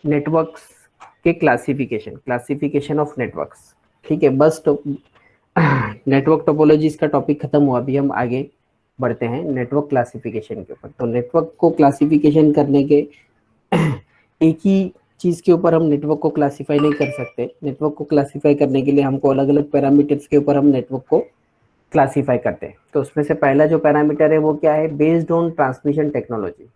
Networks के classification, classification of networks. ठीक है, बस तो नेटवर्क टोपोलॉजीज का टॉपिक खत्म हुआ, अभी हम आगे बढ़ते हैं नेटवर्क क्लासिफिकेशन के ऊपर। तो नेटवर्क को क्लासिफिकेशन करने के एक ही चीज के ऊपर हम नेटवर्क को क्लासिफाई नहीं कर सकते। नेटवर्क को क्लासिफाई करने के लिए हमको अलग अलग पैरामीटर्स के ऊपर हम नेटवर्क को क्लासिफाई करते हैं। तो उसमें से पहला जो पैरामीटर है वो क्या है, बेस्ड ऑन ट्रांसमिशन टेक्नोलॉजी।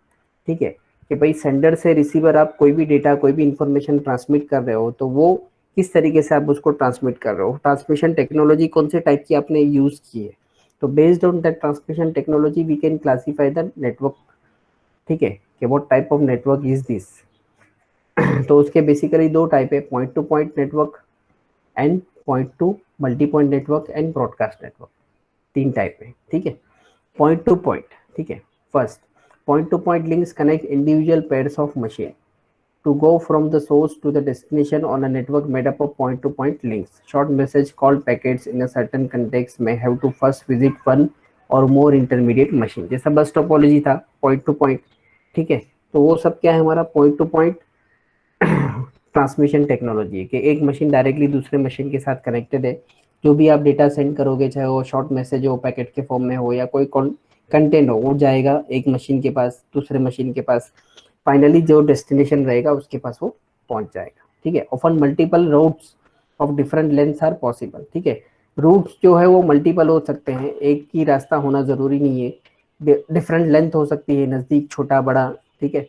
ठीक है, कि भाई सेंडर से रिसीवर आप कोई भी डेटा, कोई भी इंफॉर्मेशन ट्रांसमिट कर रहे हो तो वो किस तरीके से आप उसको ट्रांसमिट कर रहे हो, ट्रांसमिशन टेक्नोलॉजी कौन से टाइप की आपने यूज की है। तो based on that transmission technology we can classify the network. ठीक है, कि what type of network is this. तो उसके बेसिकली दो टाइप है, point to point network and point to multi point network and broadcast network, तीन type है। ठीक है, पॉइंट टू पॉइंट। ठीक है, first, point to point links connect individual pairs of machine to go from the source to the destination on a network made up of point-to-point links. Short message called packets in a certain context may have to first visit one or more intermediate machine. जैसा बस topology था, point to point. ठीक है, तो वो सब क्या है हमारा point to point transmission technology है, कि एक मशीन डायरेक्टली दूसरे मशीन के साथ कनेक्टेड है। जो भी आप डेटा सेंड करोगे, चाहे वो शॉर्ट मैसेज हो, पैकेट के फॉर्म में हो, या कोई कंटेंट हो, वो जाएगा एक मशीन के पास, दूसरे मशीन के पास, फाइनली जो डेस्टिनेशन रहेगा उसके पास वो पहुंच जाएगा। ठीक है, often multiple routes of different lengths are possible. ठीक है, रूट्स जो है वो मल्टीपल हो सकते हैं, एक ही रास्ता होना जरूरी नहीं है, डिफरेंट लेंथ हो सकती है, नजदीक, छोटा, बड़ा। ठीक है,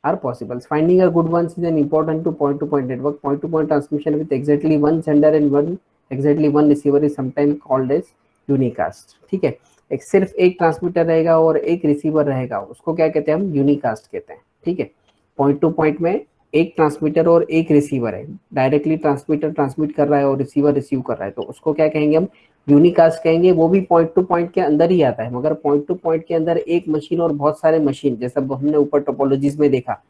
are possible. Finding a good ones is an important to point network. Point to point transmission with exactly one sender and one exactly one receiver is sometime called as unicast. ठीक है, एक सिर्फ एक ट्रांसमीटर रहेगा और एक receiver रहेगा, उसको क्या कहते हैं हम, यूनिकास्ट कहते हैं। ठीक है, पॉइंट टू पॉइंट में एक ट्रांसमीटर और एक रिसीवर है, डायरेक्टली ट्रांसमीटर ट्रांसमिट कर रहा है और रिसीवर रिसीव कर रहा है, तो उसको क्या कहेंगे हम, यूनिकास्ट कहेंगे। वो भी पॉइंट टू पॉइंट के अंदर ही आता है, मगर पॉइंट टू पॉइंट के अंदर एक मशीन और बहुत सारे मशीन, जैसा हमने ऊपर टोपोलॉजीज में देखा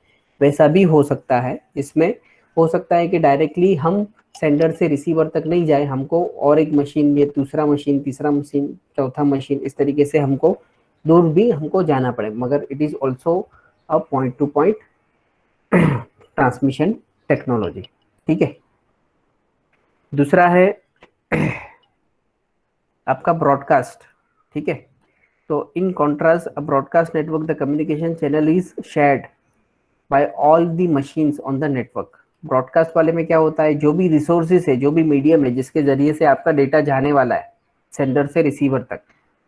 वैसा भी हो सकता है। इसमें हो सकता है कि डायरेक्टली हम सेंडर से रिसीवर तक नहीं जाए, हमको और एक मशीन, ये दूसरा मशीन, तीसरा मशीन, चौथा मशीन, इस तरीके से हमको दूर भी हमको जाना पड़े, मगर it is also a point to point transmission technology. ठीक है, दूसरा है आपका ब्रॉडकास्ट। ठीक है, तो in contrast a broadcast network the communication channel is shared by all the machines on the network. Broadcast वाले में क्या होता है, जो भी रिसोर्सेज है, जो भी मीडियम है जिसके जरिए से आपका डेटा जाने वाला है सेंडर से रिसीवर तक,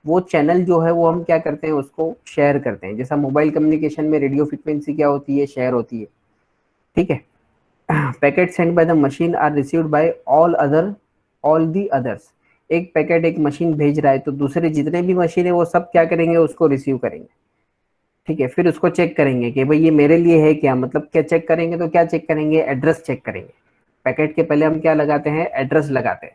वो चैनल जो है वो हम क्या करते हैं, उसको शेयर करते हैं। जैसा मोबाइल कम्युनिकेशन में रेडियो फ्रिक्वेंसी क्या होती है, शेयर होती है। ठीक है, packet send by the machine are received by all the others. एक पैकेट एक मशीन भेज रहा है तो दूसरे जितने भी मशीन है वो सब क्या करेंगे, उसको रिसीव करेंगे। ठीक है, फिर उसको चेक करेंगे कि भाई ये मेरे लिए है क्या, मतलब क्या चेक करेंगे, तो क्या चेक करेंगे, एड्रेस चेक करेंगे। पैकेट के पहले हम क्या लगाते हैं, एड्रेस लगाते हैं,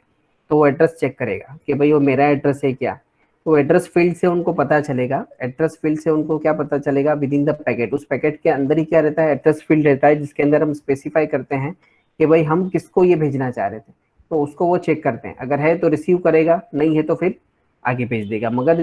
तो वो एड्रेस चेक करेगा कि भाई वो मेरा एड्रेस है क्या। तो एड्रेस फील्ड से उनको पता चलेगा, एड्रेस फील्ड से उनको क्या पता चलेगा, विद इन द पैकेट, उस पैकेट के अंदर ही क्या रहता है, एड्रेस फील्ड रहता है, जिसके अंदर हम स्पेसिफाई करते हैं कि भाई हम किसको ये भेजना चाह रहे थे। तो उसको वो चेक करते हैं, अगर है तो रिसीव करेगा, नहीं है तो फिर आगे भेज देगा। मगर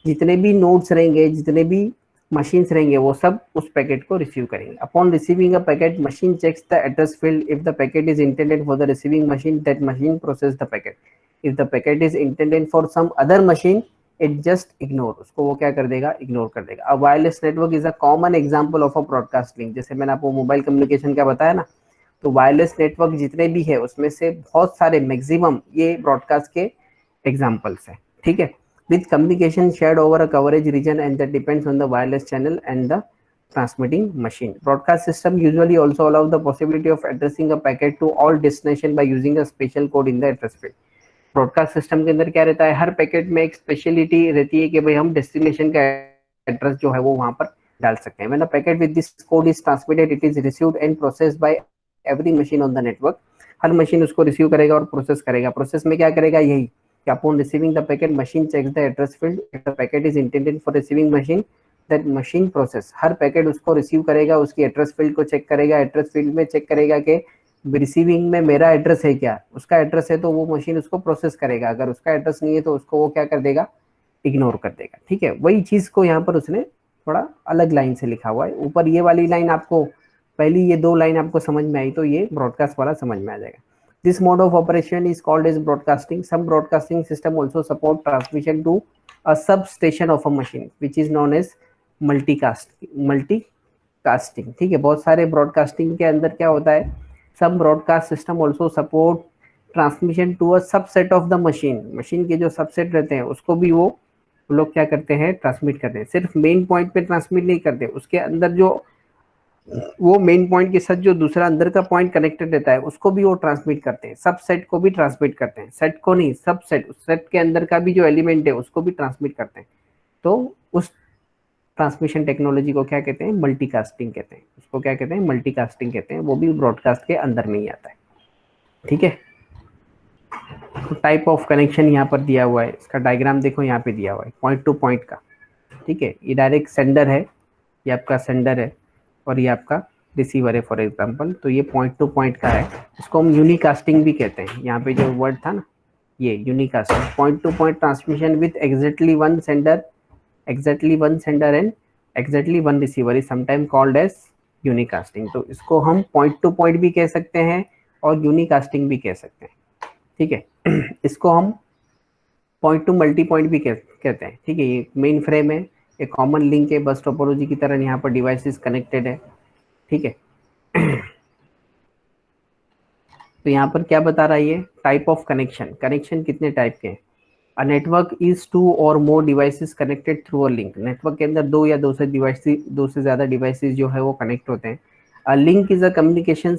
जितने भी नोड्स रहेंगे, जितने भी मशीन्स रहेंगे, वो सब उस पैकेट को रिसीव करेंगे। Upon receiving a packet, machine checks the address field. If the packet is intended for the receiving machine, that machine process the packet. If the packet is intended for some other machine, it just ignore, उसको वो क्या कर देगा, ignore कर देगा। A wireless network is a common example of a broadcast link. जैसे मैंने आपको मोबाइल कम्युनिकेशन का बताया ना, तो वायरलेस नेटवर्क जितने भी है उसमें से बहुत सारे, मैक्सिमम ये ब्रॉडकास्ट के एग्जांपल्स हैं। ठीक है, with communication shared over a coverage region and that depends on the wireless channel and the transmitting machine. Broadcast system usually also allow the possibility of addressing a packet to all destination by using a special code in the address field. Broadcast system के अंदर क्या रहता है, हर packet में एक speciality रहती है कि भाई हम डेस्टिनेशन का एड्रेस जो है वो वहां पर डाल सकते हैं। When a packet with this code is transmitted, it is received and processed bye every machine on the network. Her machine उसको रिसीव करेगा और प्रोसेस करेगा। प्रोसेस में क्या करेगा, यही कि upon receiving the packet, machine checks the address field. If the packet is intended for receiving machine, that machine process, हर पैकेट उसको रिसीव करेगा, उसकी एड्रेस फील्ड को चेक करेगा, एड्रेस फील्ड में चेक करेगा कि रिसीविंग में मेरा एड्रेस है क्या, उसका एड्रेस है तो वो मशीन उसको प्रोसेस करेगा, अगर उसका एड्रेस नहीं है तो उसको वो क्या कर देगा, इग्नोर कर देगा। ठीक है, वही चीज को यहाँ पर उसने थोड़ा अलग लाइन से लिखा हुआ है। ऊपर ये वाली लाइन आपको पहली ये दो लाइन आपको समझ में आई तो ये ब्रॉडकास्ट वाला समझ में आ जाएगा. This mode of operation is called as broadcasting. Some broadcasting system also support transmission to a sub station of a machine which is known as multicasting. ठीक है, बहुत सारे ब्रॉडकास्टिंग के अंदर क्या होता है, some broadcast system also support transmission to a subset of the machine. Machine के जो सबसेट रहते हैं उसको भी वो लोग क्या करते हैं, ट्रांसमिट करते हैं. सिर्फ मेन पॉइंट पे ट्रांसमिट नहीं करते, उसके अंदर जो वो मेन पॉइंट के साथ जो दूसरा अंदर का पॉइंट कनेक्टेड रहता है उसको भी वो ट्रांसमिट करते हैं. सब सेट को भी ट्रांसमिट करते हैं, सेट को नहीं, सब सेट, उस सेट के अंदर का भी जो एलिमेंट है उसको भी ट्रांसमिट करते हैं. तो उस ट्रांसमिशन टेक्नोलॉजी को क्या कहते हैं, मल्टीकास्टिंग कहते हैं. उसको क्या कहते हैं, मल्टीकास्टिंग कहते हैं. वो भी ब्रॉडकास्ट के अंदर में ही आता है. ठीक है, तो टाइप ऑफ कनेक्शन यहाँ पर दिया हुआ है, इसका डायग्राम देखो यहाँ पे दिया हुआ है पॉइंट टू पॉइंट का. ठीक है, ये डायरेक्ट सेंडर है, ये आपका सेंडर है और ये आपका रिसीवर है फॉर एग्जांपल. तो ये पॉइंट टू पॉइंट का है, इसको हम यूनिकास्टिंग भी कहते हैं. यहाँ पे जो वर्ड था ना, ये unicasting, point to point transmission with exactly one sender and exactly one receiver is sometime called as unicasting. तो इसको हम पॉइंट टू पॉइंट भी कह सकते हैं और यूनिकास्टिंग भी कह सकते हैं. ठीक है, इसको हम पॉइंट टू मल्टी पॉइंट भी कहते हैं. ठीक है, ये मेन फ्रेम है, एक कॉमन लिंक है, बस टोपोलॉजी की तरह यहाँ पर डिवाइसेस कनेक्टेड है. ठीक है, तो यहाँ पर क्या बता रहा है ये, टाइप ऑफ कनेक्शन. कनेक्शन कितने टाइप के हैं. A network is two or more devices connected through a link. Network के अंदर दो या दो से ज्यादा डिवाइसेस जो है वो कनेक्ट होते हैं. A link is a communication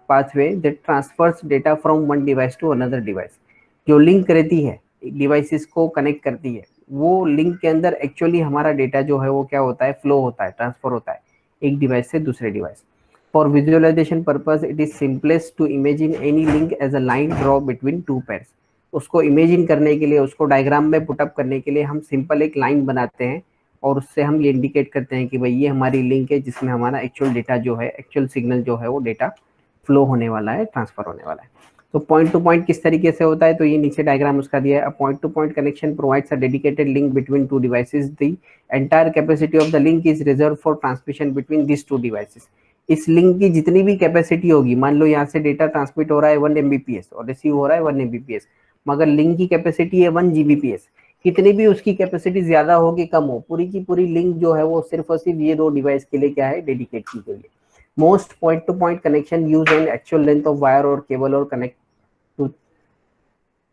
pathway that transfers data from one device to another device. जो लिंक रहती है, डिवाइसेस को कनेक्ट करती है, वो लिंक के अंदर एक्चुअली हमारा डेटा जो है वो क्या होता है, फ्लो होता है, ट्रांसफर होता है एक डिवाइस से दूसरे device. For visualisation purpose it is simplest to imagine any link as a line draw between two pairs. उसको इमेजिन करने के लिए, उसको डायग्राम में पुटअप करने के लिए हम सिंपल एक लाइन बनाते हैं और उससे हम ये इंडिकेट करते हैं कि भाई ये हमारी लिंक है जिसमें हमारा एक्चुअल डेटा जो है, एक्चुअल सिग्नल जो है वो डेटा फ्लो होने वाला है, ट्रांसफर होने वाला है. तो पॉइंट टू पॉइंट किस तरीके से होता है, तो ये नीचे डायग्राम उसका दिया है. Point to point connection provides a dedicated link between two devices. The entire capacity of the link is reserve for transmission between this two devices. इस लिंक की जितनी भी कैपेसिटी होगी, मान लो यहाँ से डेटा ट्रांसमिट हो रहा है 1 Mbps और रिसीव हो रहा है 1 Mbps, मगर लिंक की कैपेसिटी है 1 Gbps. कितनी भी उसकी कैपेसिटी ज्यादा होगी कम हो, पूरी की पूरी लिंक जो है वो सिर्फ और सिर्फ ये दो डिवाइस के लिए क्या है, डेडिकेट की गई है. Most point to point connection use an actual length of wire और केबल और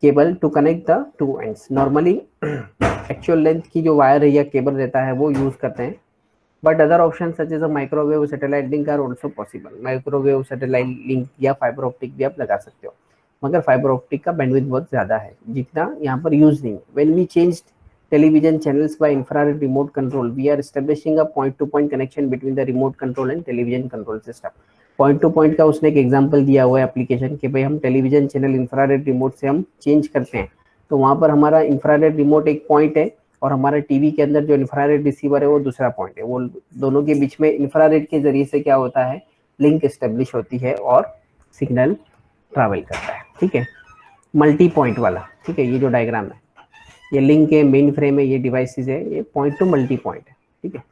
cable to connect the two ends. Normally actual length की जो वायर है या केबल रहता है वो यूज करते हैं. But other option such as a microwave satellite link are also possible. Microwave satellite link या फाइबर ऑप्टिक भी आप लगा सकते हो, मगर फाइबर ऑप्टिक का बैंडविड्थ बहुत ज़्यादा है जितना यहाँ पर यूज नहीं है. When we change television channels by infrared remote control, we are establishing a point to point connection between the remote control and television control system. Point to point का उसने एक एग्जांपल दिया हुआ है एप्लीकेशन के, भाई हम टेलीविजन चैनल इंफ्रारेड रिमोट से हम चेंज करते हैं, तो वहाँ पर हमारा इंफ्रारेड रिमोट एक पॉइंट है और हमारा टीवी के अंदर जो इंफ्रारेड रिसीवर है वो दूसरा पॉइंट है. वो दोनों के बीच में इंफ्रारेड के जरिए से क्या होता है, लिंक एस्टेब्लिश होती है और सिग्नल ट्रैवल करता है. ठीक है, मल्टी पॉइंट वाला. ठीक है, ये जो डायग्राम है, ये लिंक है, मेन फ्रेम है, ये डिवाइसेस है, ये पॉइंट टू मल्टी पॉइंट है. ठीक है,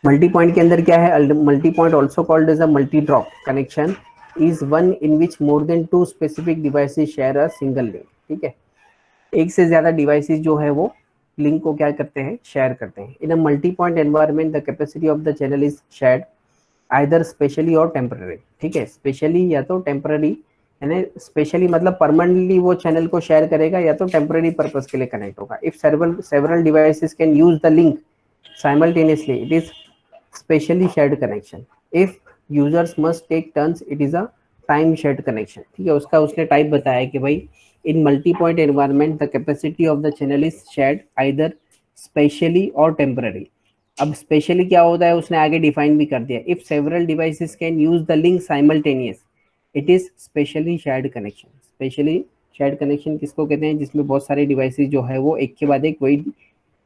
मल्टी पॉइंट के अंदर क्या है, multi point also called as a multi drop connection is one in which more than two specific devices share a single link. ठीक है, एक से ज्यादा डिवाइसेस जो है वो लिंक को क्या करते हैं, शेयर करते हैं. In a multi point environment the capacity of the channel is shared either spatially or temporary. ठीक है, स्पेशली या तो टेम्पररी, यानी स्पेशली मतलब परमानेंटली वो चैनल को शेयर करेगा, या तो टेम्पररी पर्पस के लिए कनेक्ट होगा. If several devices can use the link simultaneously it is specially shared connection. If users must take turns it is a time shared connection. ठीक है, उसका उसने टाइप बताया कि भाई in multi point environment the capacity of the channel is shared either spatially or temporary. अब specially क्या होता है उसने आगे डिफाइन भी कर दिया. If several devices can use the link simultaneous it is specially shared connection. Specially shared connection किसको कहते हैं, जिसमें बहुत सारे डिवाइसेस जो है वो एक के बाद एक वही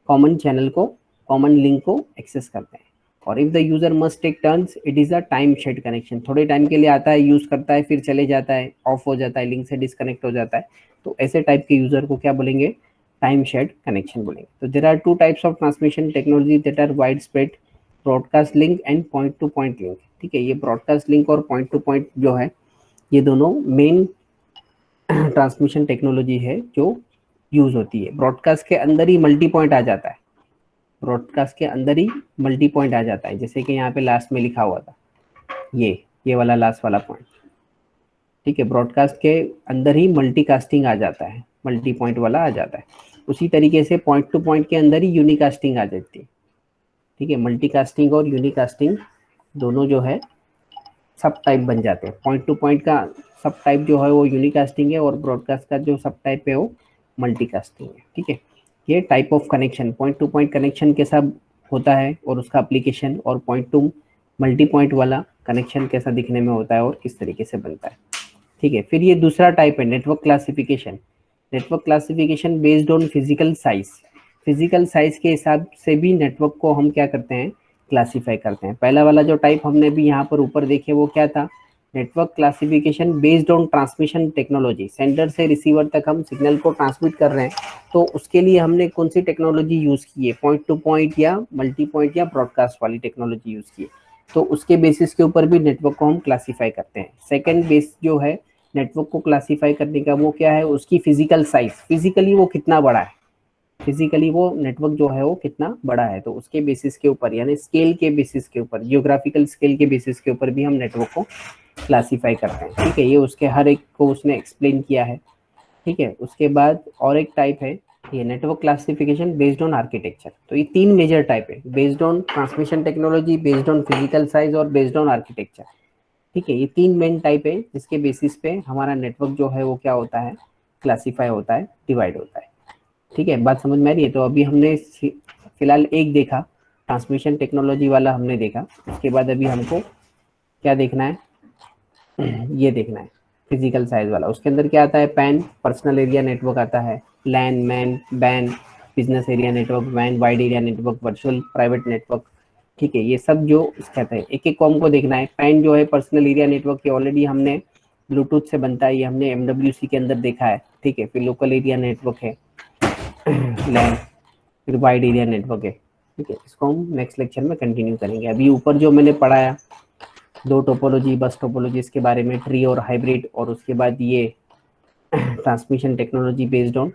कॉमन चैनल को, कॉमन लिंक को एक्सेस करते हैं. और if the user must take turns it is a time shared connection. थोड़े टाइम के लिए आता है, यूज करता है, फिर चले जाता है, ऑफ हो जाता है, लिंक से डिस्कनेक्ट हो जाता है, तो ऐसे टाइप के यूजर को क्या बोलेंगे, टाइम शेयर्ड कनेक्शन बोलेंगे. तो there are two types of transmission technology that are wide spread broadcast link and point to point link. ठीक है, ये ब्रॉडकास्ट लिंक और पॉइंट टू पॉइंट जो है, ये दोनों मेन ट्रांसमिशन टेक्नोलॉजी है जो यूज होती है। ब्रॉडकास्ट के अंदर ही मल्टी पॉइंट आ जाता है, ब्रॉडकास्ट के अंदर ही मल्टी पॉइंट आ जाता है, जैसे कि यहाँ पे लास्ट में लिखा हुआ था, ये वाला लास्ट वाला पॉइंट। ठीक है, ब्रॉडकास्ट के अंदर ही मल्टीकास्टिंग आ जाता है, मल्टी पॉइंट वाला आ जाता है। उसी तरीके से पॉइंट टू पॉइंट के अंदर ही यूनिकास्टिंग आ जाती है। ठीक है, मल्टीकास्टिंग और यूनिकास्टिंग दोनों जो है सब टाइप बन जाते हैं। पॉइंट टू पॉइंट का सब टाइप जो है वो यूनिकास्टिंग है, और ब्रॉडकास्ट का जो सब टाइप है वो मल्टीकास्टिंग है। ठीक है, ये type of connection, point to point connection कैसा होता है और उसका एप्लीकेशन, और पॉइंट टू मल्टी पॉइंट वाला कनेक्शन कैसा दिखने में होता है और किस तरीके से बनता है। ठीक है, फिर ये दूसरा टाइप है network classification. Network classification based on physical size. Physical size के हिसाब से भी नेटवर्क को हम क्या करते हैं, क्लासीफाई करते हैं। पहला वाला जो टाइप हमने भी यहाँ पर ऊपर देखे वो क्या था, network classification based on transmission technology. Centre से रिसीवर तक हम सिग्नल को ट्रांसमिट कर रहे हैं, तो उसके लिए हमने कौन सी टेक्नोलॉजी यूज की है, पॉइंट टू पॉइंट या मल्टी पॉइंट या ब्रॉडकास्ट वाली टेक्नोलॉजी यूज की है। तो उसके बेसिस के ऊपर भी नेटवर्क को हम क्लासीफाई करते हैं। सेकेंड बेस जो है नेटवर्क को क्लासीफाई करने का वो क्या है, उसकी फिजिकल साइज, फिजिकली वो कितना बड़ा है, फिजिकली वो नेटवर्क जो है वो कितना बड़ा है, तो उसके बेसिस के ऊपर यानी स्केल के बेसिस के ऊपर, जियोग्राफिकल स्केल के बेसिस के ऊपर भी हम नेटवर्क को क्लासीफाई करते हैं। ठीक है, ये उसके हर एक को उसने एक्सप्लेन किया है। ठीक है, उसके बाद और एक टाइप है ये network classification based on architecture. तो ये तीन मेजर टाइप है, based on transmission technology, based on physical size और बेस्ड ऑन आर्किटेक्चर। ठीक है, ये तीन मेन टाइप है जिसके बेसिस पे हमारा नेटवर्क जो है वो क्या होता है, क्लासीफाई होता है, डिवाइड होता है। ठीक है, बात समझ में आ रही है। तो अभी हमने फिलहाल एक देखा, ट्रांसमिशन टेक्नोलॉजी वाला हमने देखा। उसके बाद अभी हमको क्या देखना है, ये देखना है फिजिकल साइज वाला। उसके अंदर क्या आता है, पैन पर्सनल एरिया नेटवर्क आता है, LAN MAN BAN business area network, वैन wide area network, virtual private network. ठीक है, ये सब जो कहते हैं एक एक को हमको देखना है। पैन जो है पर्सनल एरिया नेटवर्क, ये ऑलरेडी हमने ब्लूटूथ से बनता है, ये हमने MWC के अंदर देखा है। ठीक है, फिर लोकल एरिया नेटवर्क है लैन, फिर वाइड एरिया नेटवर्क है। ठीक है, इसको हम नेक्स्ट लेक्चर में कंटिन्यू करेंगे। अभी ऊपर जो मैंने पढ़ाया दो टोपोलॉजी, बस टोपोलॉजी, इसके बारे में ट्री और हाइब्रिड, और उसके बाद ये ट्रांसमिशन टेक्नोलॉजी बेस्ड ऑन